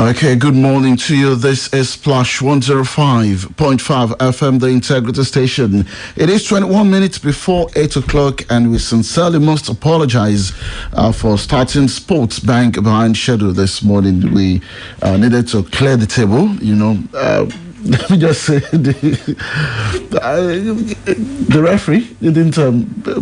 Okay, good morning to you. This is Splash 105.5 FM, the Integrity Station. It is 21 minutes before 8 o'clock, and we sincerely must apologize for starting Sports Bank behind schedule this morning. We needed to clear the table, let me just say the referee didn't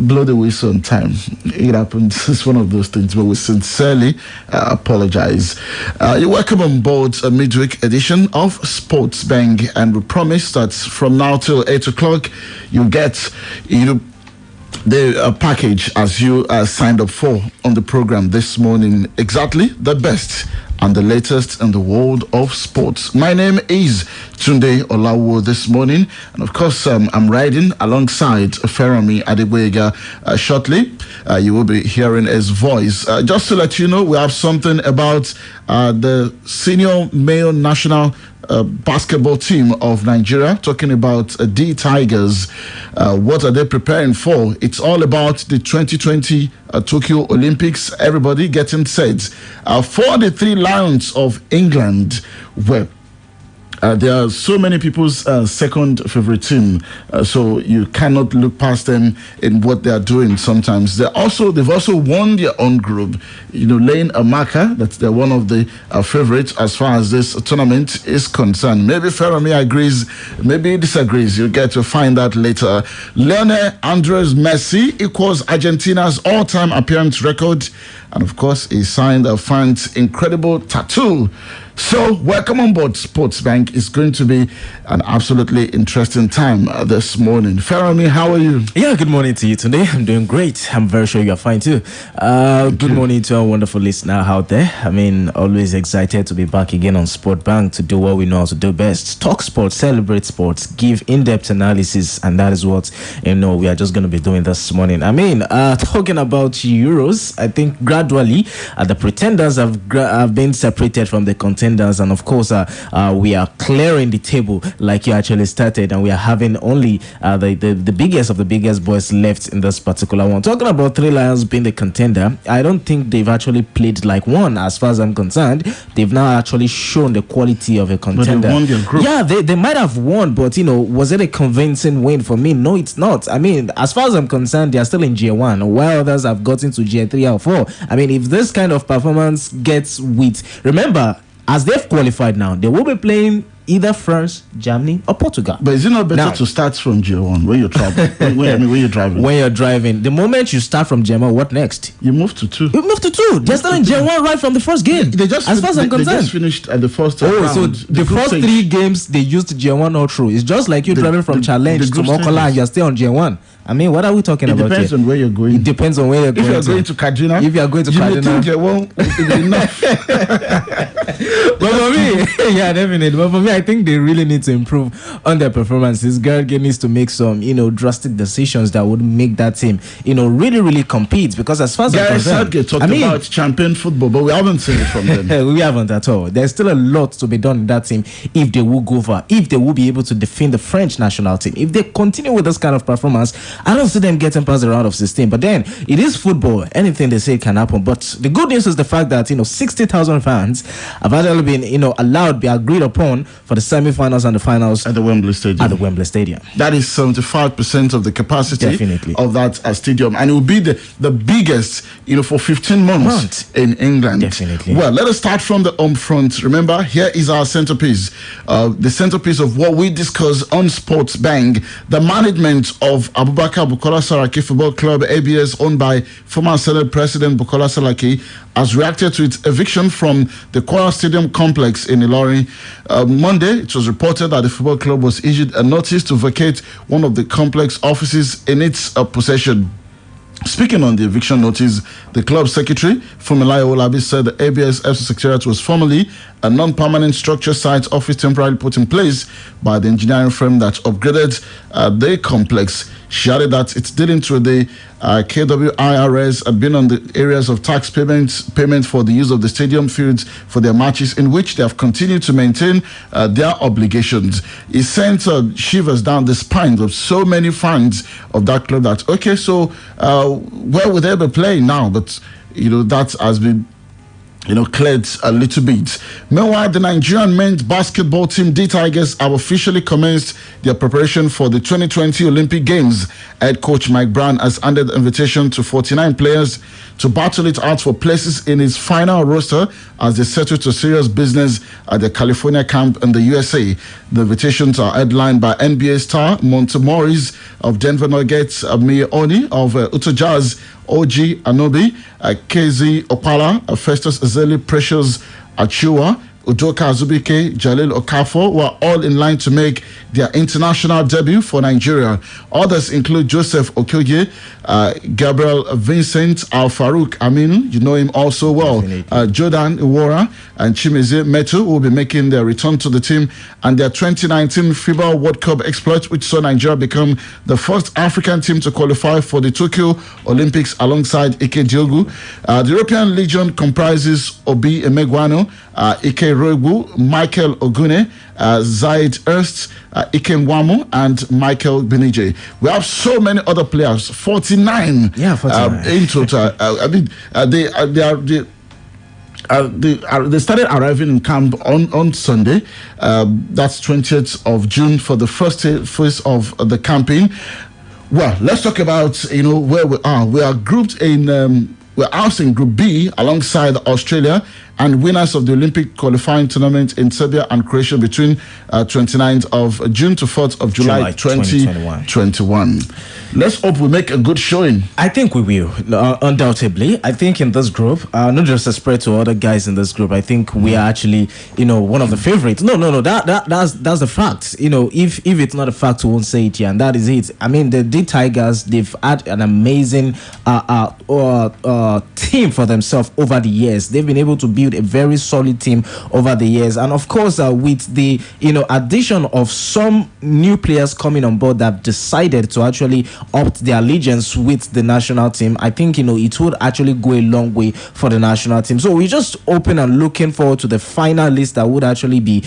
blow the whistle on time. It happened. It's one of those things, but we sincerely apologize. You're welcome on board a midweek edition of Sports Bang, and we promise that from now till 8 o'clock you'll get the package as you signed up for on the program this morning. Exactly the best and the latest in the world of sports. My name is Tunde Olawuwo this morning, and of course I'm riding alongside Ferami Adegboyega shortly. You will be hearing his voice. Just to let you know, we have something about the senior male national basketball team of Nigeria, talking about D Tigers. What are they preparing for? It's all about the 2020 Tokyo Olympics. Everybody getting set for the Three Lions of England. Well, there are so many people's second favorite team, so you cannot look past them in what they are doing. Sometimes they've also won their own group, laying a marker that they're one of the favorites as far as this tournament is concerned. Maybe Fermi agrees, maybe he disagrees. You'll get to find out later. Lionel Andres Messi equals Argentina's all-time appearance record, and of course he signed a fan's incredible tattoo. So, welcome on board Sports Bank. It's going to be an absolutely interesting time this morning. Ferami, how are you? Yeah, good morning to you today. I'm doing great. I'm very sure you're fine too. Good morning to our wonderful listener out there. Always excited to be back again on Sport Bank to do what we know how to do best. Talk sports, celebrate sports, give in-depth analysis, and that is what we are just going to be doing this morning. Talking about Euros, I think gradually the pretenders have been separated from the contenders. And of course, we are clearing the table like you actually started, and we are having only the biggest of the biggest boys left in this particular one. Talking about Three Lions being the contender, I don't think they've actually played like one as far as I'm concerned. They've now actually shown the quality of a contender. But they won their group. Yeah, they might have won, but was it a convincing win for me? No, it's not. As far as I'm concerned, they are still in Tier 1, while others have gotten to Tier 3 or 4. If this kind of performance gets remember, as they've qualified now, they will be playing either France, Germany, or Portugal. But is it not better to start from G1 when you're traveling? when you're driving? When you're driving. The moment you start from G1, what next? You move to 2. You move to 2. They're still in G1 right from the first game. As far as I'm concerned. They just finished at the first round. So the first 3 games, they used G1 all through. It's just like you driving from Challenge to Mokola and you're still on G1. What are we talking about? It depends on where you're going. It depends on where you're going. If you're going to Kaduna, if you're going to Kaduna, it will be enough. But for me, yeah, definitely. But for me, I think they really need to improve on their performances. Gerge needs to make some, drastic decisions that would make that team, really, really compete. Because as far as I'm concerned, talked about champion football, but we haven't seen it from them. We haven't at all. There's still a lot to be done in that team if they will go far, if they will be able to defend the French national team. If they continue with this kind of performance, I don't see them getting past the round of 16. But then, it is football. Anything they say can happen. But the good news is the fact that, 60,000 fans have actually been, allowed, be agreed upon for the semi-finals and the finals at the Wembley Stadium. That is 75% of the capacity of that stadium. And it will be the biggest, for 15 months in England. Definitely. Well, let us start from the home front. Remember, here is our centerpiece. The centerpiece of what we discuss on Sports Bang. The management of Abubakar Bukola Saraki Football Club, ABS, owned by former Senate President Bukola Saraki, has reacted to its eviction from the Kwara Stadium complex in Ilorin. Monday, it was reported that the football club was issued a notice to vacate one of the complex offices in its possession. Speaking on the eviction notice, the club secretary, Fumilayo Olabi, said the ABS FC Secretariat was formerly a non-permanent structure site office temporarily put in place by the engineering firm that upgraded the complex. She added that its dealings with the KWIRS had been on the areas of tax payment for the use of the stadium fields for their matches, in which they have continued to maintain their obligations. It sent shivers down the spines of so many fans of that club that, where would they be playing now? But, that has been cleared a little bit. Meanwhile, the Nigerian men's basketball team, the Tigers, have officially commenced their preparation for the 2020 Olympic Games. Head coach Mike Brown has handed the invitation to 49 players to battle it out for places in his final roster as they settle to serious business at the California camp in the USA. The invitations are headlined by NBA star Monte Morris of Denver Nuggets, Mie Oni of Utah Jazz, OG Anobi, KZ Opala, Festus Ezeli, Precious Achua, Udoka Azubike, Jalil Okafor were all in line to make their international debut for Nigeria. Others include Joseph Okoye, Gabriel Vincent, Al Farouk Aminu, you know him also well, Jordan Iwora, and Chimeze Metu will be making their return to the team, and their 2019 FIBA World Cup exploit, which saw Nigeria become the first African team to qualify for the Tokyo Olympics alongside Ike Diogu. The European Legion comprises Obi Emegwano, Ike Rogu, Michael Ogune, Zaid Erst, Ike Nwamo, and Michael Benije. We have so many other players, 49, 49. In total. They started arriving in camp on Sunday. That's 20th of June for the first phase of the campaign. Well, let's talk about where we are. We are grouped in. We're housed in Group B alongside Australia and winners of the Olympic qualifying tournament in Serbia and Croatia between 29th of June to 4th of July 2021. Let's hope we make a good showing. I think we will, undoubtedly. I think in this group, not just a spread to other guys in this group, I think we are actually, one of the favorites. No, that's the fact. If it's not a fact, we won't say it here, and that is it. I mean, the Tigers, they've had an amazing team for themselves over the years. They've been able to build a very solid team over the years, and of course with the addition of some new players coming on board that have decided to actually opt their allegiance with the national team, I think it would actually go a long way for the national team. So we're just open and looking forward to the final list that would actually be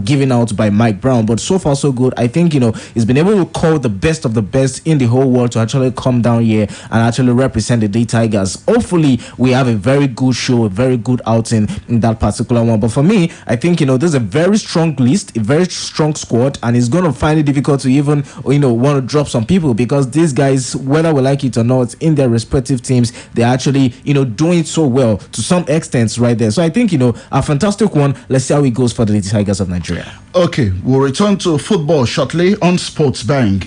given out by Mike Brown. But so far so good. I think he's been able to call the best of the best in the whole world to actually come down here and actually represent the Tigers. Hopefully we have a very good show, a very good outing in that particular one. But for me, I think this is a very strong list, a very strong squad, and it's going to find it difficult to even want to drop some people, because these guys, whether we like it or not, in their respective teams, they're actually doing so well to some extent right there. So I think a fantastic one. Let's see how it goes for the Tigers of Nigeria. Okay, we'll return to football shortly on Sports Bang.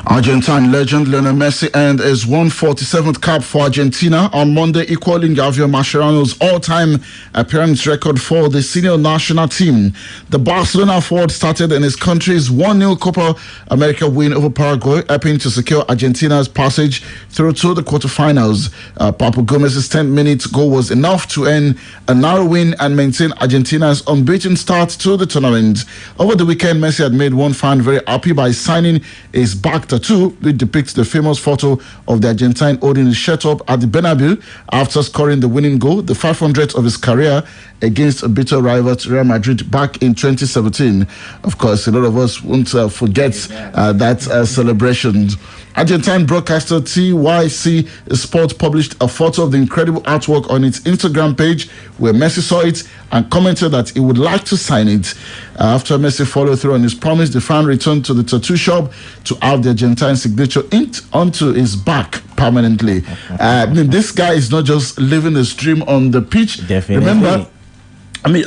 Argentine legend Lionel Messi earned his 147th cap for Argentina on Monday, equaling Javier Mascherano's all-time appearance record for the senior national team. The Barcelona forward started in his country's 1-0 Copa America win over Paraguay, helping to secure Argentina's passage through to the quarterfinals. Papu Gomez's 10th-minute goal was enough to earn a narrow win and maintain Argentina's unbeaten start to the tournament. Over the weekend, Messi had made one fan very happy by signing his back tattoo, which depicts the famous photo of the Argentine holding his shirt up at the Bernabeu after scoring the winning goal, the 500th of his career, against a bitter rival Real Madrid back in 2017. Of course, a lot of us won't forget that celebration. Argentine broadcaster TYC Sport published a photo of the incredible artwork on its Instagram page, where Messi saw it and commented that he would like to sign it. After Messi followed through on his promise, the fan returned to the tattoo shop to have the Argentine signature inked onto his back permanently. This guy is not just living his dream on the pitch. Definitely. Remember,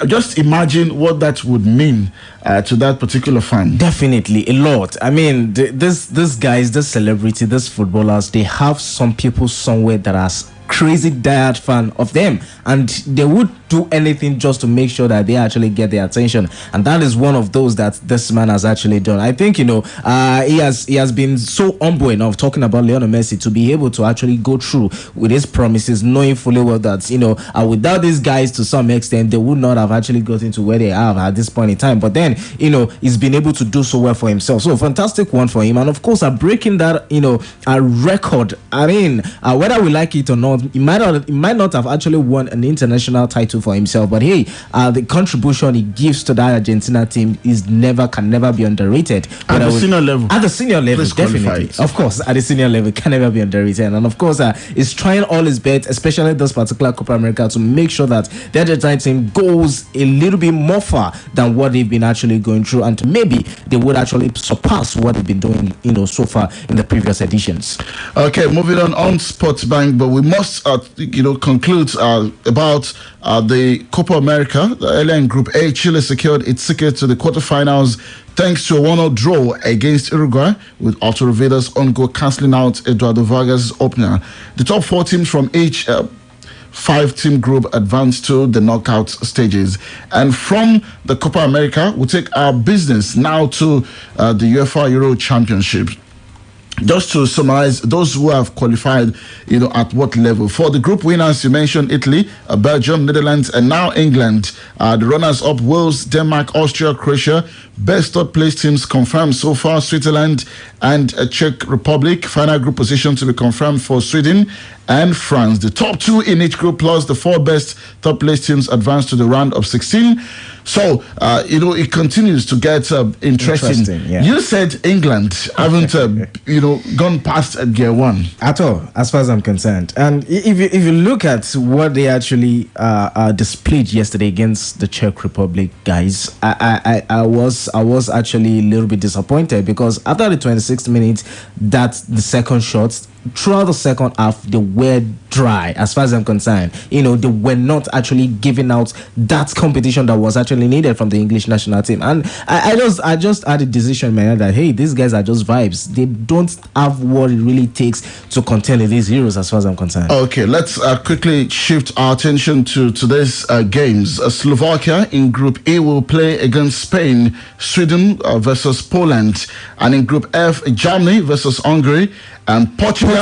just imagine what that would mean to that particular fan. Definitely, a lot. These guys, this celebrity, these footballers, they have some people somewhere that are crazy diehard fan of them, and they would do anything just to make sure that they actually get their attention, and that is one of those that this man has actually done. I think he has been so humble enough, talking about Lionel Messi, to be able to actually go through with his promises, knowing fully well that without these guys, to some extent, they would not have actually gotten to where they have at this point in time. But then he's been able to do so well for himself. So fantastic one for him, and of course breaking that a record. Whether we like it or not, He might not have actually won an international title for himself, but hey, the contribution he gives to that Argentina team can never be underrated. At the senior level. At the senior level, definitely. Of course, at the senior level, can never be underrated. And of course, he's trying all his best, especially this particular Copa America, to make sure that the Argentine team goes a little bit more far than what they've been actually going through, and maybe they would actually surpass what they've been doing, so far in the previous editions. Okay, moving on Sports Bank, but we must, conclude about the Copa America. Earlier in Group A, Chile secured its ticket to the quarterfinals thanks to a 1-0 draw against Uruguay, with Arturo Vidal's own goal cancelling out Eduardo Vargas' opener. The top 4 teams from each 5-team group advanced to the knockout stages. And from the Copa America, we'll take our business now to the UEFA Euro Championship. Just to summarize, those who have qualified, at what level. For the group winners, you mentioned Italy, Belgium, Netherlands, and now England. The runners-up, Wales, Denmark, Austria, Croatia. Best third-place teams confirmed so far, Switzerland and Czech Republic. Final group position to be confirmed for Sweden and France. The top 2 in each group plus the 4 best third-place teams advance to the round of 16. So, it continues to get interesting. Yeah. You said England haven't, gone past gear 1 at all, as far as I'm concerned. And if you look at what they actually displayed yesterday against the Czech Republic, guys, I was actually a little bit disappointed, because after the 26th minute, that's the second shot. Throughout the second half, they were dry, as far as I'm concerned. They were not actually giving out that competition that was actually needed from the English national team. And I just had a decision in my head that, hey, these guys are just vibes. They don't have what it really takes to contend with these heroes, as far as I'm concerned. Okay, let's quickly shift our attention to today's games. Slovakia in Group A will play against Spain, Sweden versus Poland, and in Group F, Germany versus Hungary, and Portugal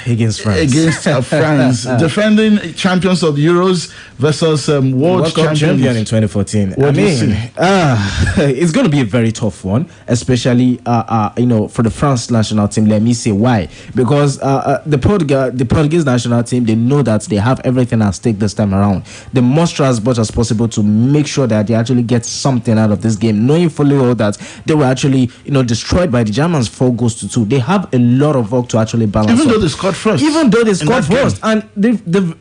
against France. Defending champions of the Euros versus world champion in 2014. It's going to be a very tough one, especially for the France national team. Let me say why. Because the Portuguese national team, they know that they have everything at stake this time around. They must try as much as possible to make sure that they actually get something out of this game, knowing fully well that they were actually destroyed by the Germans 4-2. They have a lot of work to actually balance. Even though they scored first. And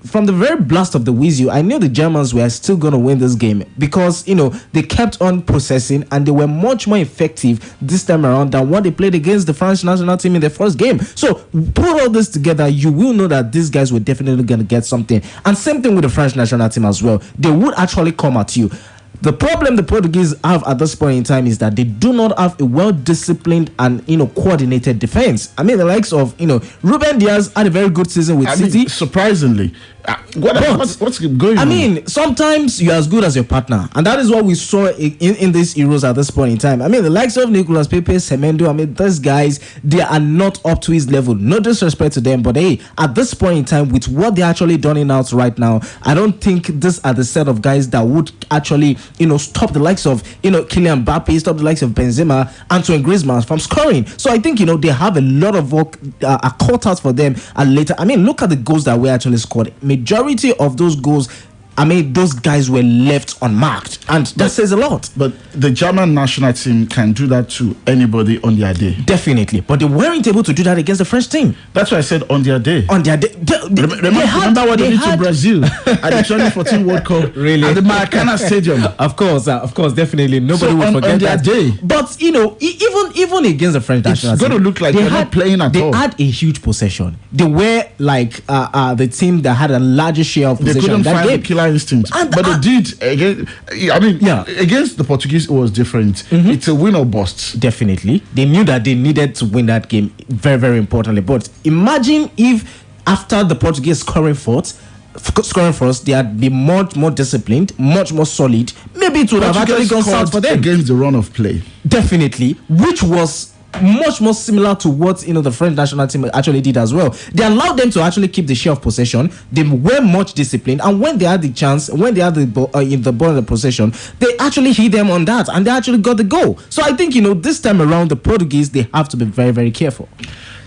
from the very blast of the whistle, I knew the Germans were still going to win this game, because they kept on processing, and they were much more effective this time around than what they played against the French national team in their first game. So put all this together, you will know that these guys were definitely going to get something. And same thing with the French national team as well. They would actually come at you. The problem the Portuguese have at this point in time is that they do not have a well-disciplined and coordinated defense. I mean, the likes of Ruben Diaz had a very good season with City. Surprisingly, what's going on? I mean, sometimes you're as good as your partner, and that is what we saw in these Euros at this point in time. I mean, the likes of Nicolas Pepe, Semedo, these guys, they are not up to his level. No disrespect to them, but hey, at this point in time, with what they're actually doing out right now, I don't think these are the set of guys that would actually stop the likes of Kylian Mbappe, stop the likes of Benzema, Antoine Griezmann from scoring. So I think they have a lot of work caught out for them. And later, I mean, look at the goals that we actually scored. Majority of those goals, those guys were left unmarked, and that says a lot. But the German national team can do that to anybody on their day. Definitely, but they weren't able to do that against the French team. That's why I said on their day. On their day. Remember what they did to Brazil at the 2014 World Cup? Really? At the Maracanã Stadium. Of course, definitely. Nobody will forget on their that day. But even against the French national team, it's going to look like they're not playing at all. They had a huge possession. They were like the team that had a larger share of possession. They couldn't that find game. the killer instinct, but they did against the Portuguese. It was different. It's a win or bust. Definitely, they knew that they needed to win that game very, very importantly. But imagine if after the Portuguese scoring first, they had been much more disciplined, much more solid. Maybe it would have actually gone south for them against the run of play. Definitely, which was much more similar to what the French national team actually did as well. They allowed them to actually keep the share of possession. They were much disciplined, and when they had the chance, when they had the ball in the possession, they actually hit them on that, and they actually got the goal. So I think this time around, the Portuguese, they have to be very, very careful.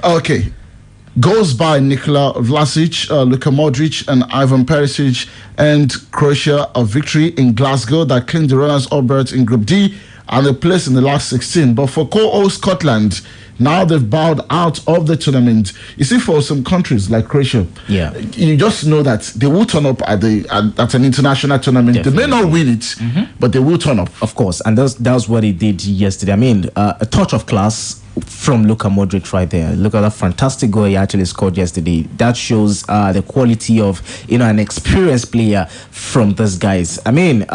Okay. goes by Nikola Vlasic, Luka Modric, and Ivan Perisic, and Croatia a victory in Glasgow that claimed the runners-up berth in Group D and a place in the last 16. But for co-host Scotland, now they've bowed out of the tournament. You see, for some countries like Croatia, you just know that they will turn up at an international tournament. Definitely. They may not win it, but they will turn up. Of course, and that's what he did yesterday. I mean, a touch of class from Luka Modric right there. Look at that fantastic goal he actually scored yesterday. That shows the quality of an experienced player from these guys. I mean,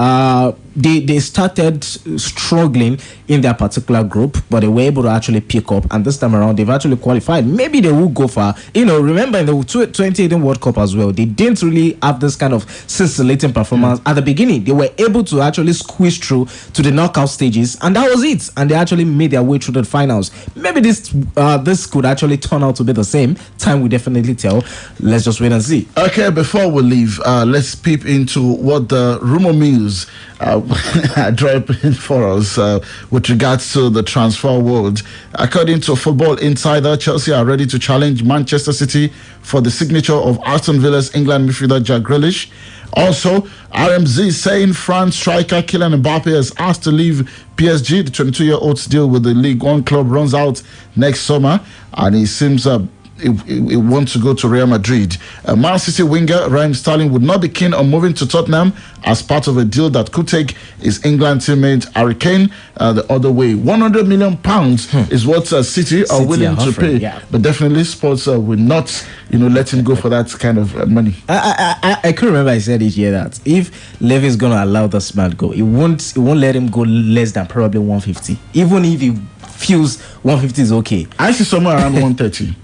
they started struggling in their particular group, but they were able to actually pick up, and this time around they've actually qualified. Maybe they will go far. Remember in the 2018 World Cup as well, they didn't really have this kind of scintillating performance at the beginning. They were able to actually squeeze through to the knockout stages, and that was it, and they actually made their way through the finals. Maybe this could actually turn out to be the same. Time will definitely tell. Let's just wait and see. Okay, before we leave, let's peep into what the rumor mills dropping for us with regards to the transfer world. According to Football Insider, Chelsea are ready to challenge Manchester City for the signature of Aston Villa's England midfielder Jack Grealish. Also, RMZ saying France striker Kylian Mbappe is asked to leave PSG. The 22-year-old's deal with the League One club runs out next summer, and he seems he wants to go to Real Madrid. Man City winger Raheem Sterling would not be keen on moving to Tottenham as part of a deal that could take his England teammate Harry Kane the other way. £100 million is what City are willing to pay. Yeah. But definitely Spurs will not let him go for that kind of money. I could remember I said it here that if Levy's going to allow this man go, he won't let him go less than probably 150. Even if he feels 150 is okay. I see somewhere around 130.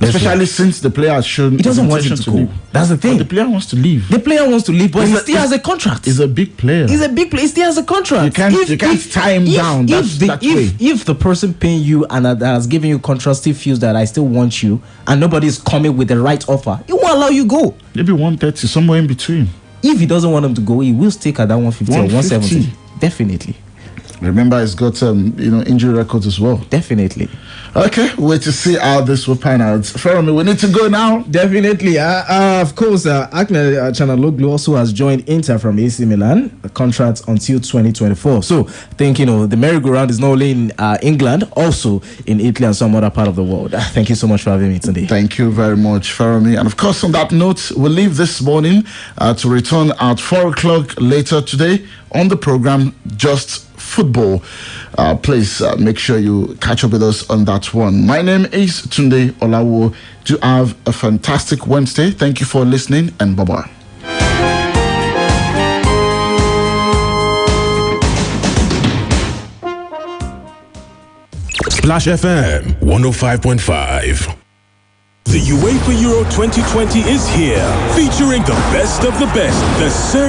Especially since the player has shown he doesn't want him to go. Leave. That's the thing. But the player wants to leave. The player wants to leave, but he still has a contract. He's a big player. He still has a contract. You can't tie him down. If the person paying you and that has given you contract still feels that I still want you and nobody's coming with the right offer, he won't allow you go. Maybe 130, somewhere in between. If he doesn't want him to go, he will stick at that 150 or 170. Definitely. Remember, he's got injury records as well. Definitely. Okay, wait to see how this will pan out. Fermi, we need to go now. Definitely. Of course, Akne Chanaloglu also has joined Inter from AC Milan, a contract until 2024. So, I think, the merry-go-round is not only in England, also in Italy and some other part of the world. Thank you so much for having me today. Thank you very much, Fermi. And of course, on that note, we'll leave this morning to return at 4 o'clock later today on the program, Just Football. Please make sure you catch up with us on that one. My name is Tunde Olawuwo. Do have a fantastic Wednesday. Thank you for listening, and bye-bye. Splash FM 105.5. The UEFA Euro 2020 is here, featuring the best of the best. The surge